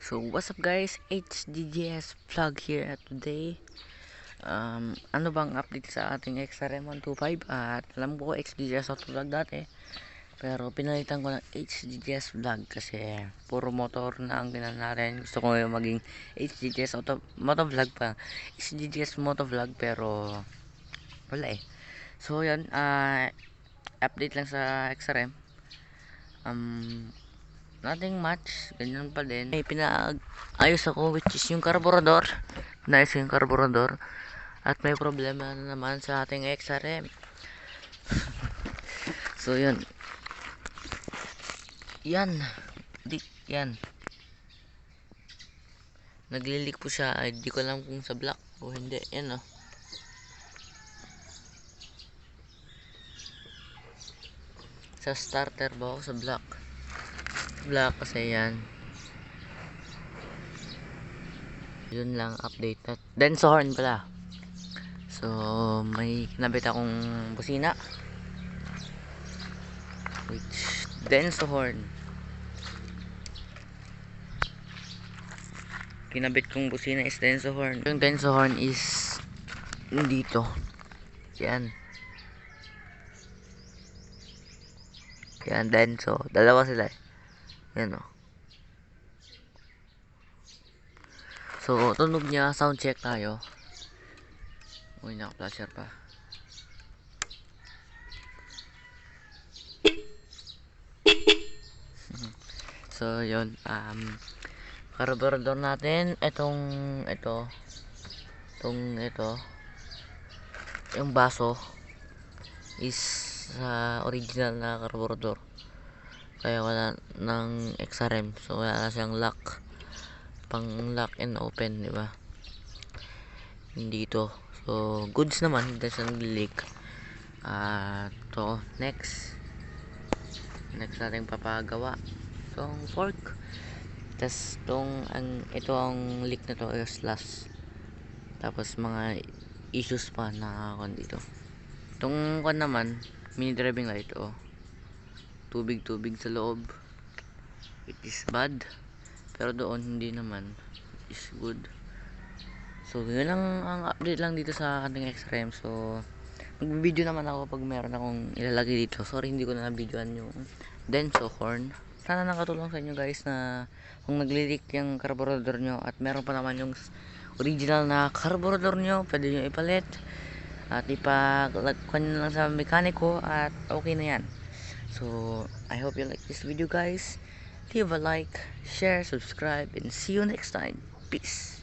So what's up guys, HDGS vlog here at today. Ano bang update sa ating XRM125? At alam ko HDGS auto vlog dati, pero pinalitan ko ng HDGS vlog kasi puro motor na ang ginana natin. Gusto ko yung maging HDGS auto moto vlog pa, HDGS moto vlog, pero wala eh. So yan, update lang sa XRM. Nothing much, ganyan pa din. May pinaayos ako, which is yung carburetor. Nice yung carburetor. At may problema na naman sa ating XRM. So yun. Yan. Yan. Naglilik po siya. Ay, di ko alam kung sa black o hindi. Yan, oh. Sa starter ba ako sa black? Black kasi yan. Yun lang update. At then sa horn pala. So may kinabit akong busina, which Denso horn. Kinabit kong busina is Denso horn. Yung Denso horn is dito. Yan. Yan Denso. Dalawa sila. Yan o. So tunog niya, sound check tayo. Uy, naka-flasher pa. So yun, carburetor natin, ito, yung baso is original na carburetor, kaya wala ng XRM, so wala na siyang lock, pang lock and open, di ba? Hindi ito, so goods naman, hindi siya nag-leak. To next natin papagawa itong fork. Tas ito ang leak na to is last. Tapos mga issues pa na dito. Itong naman, mini driving light, oh. Tubig sa loob, it is bad. Pero doon hindi naman, is good. So yun lang ang update lang dito sa ating XRM. So mag-video naman ako pag meron akong ilalagay dito. Sorry hindi ko na na-videoan yung Denso horn. Sana nakatulong sa inyo guys na kung nagli-leak yung carburetor nyo at meron pa naman yung original na carburetor nyo, pwede nyo ipalit at ipagkuhan nyo lang sa mekaniko at okay na yan. So I hope you like this video guys. Leave a like, share, subscribe, and see you next time. Peace.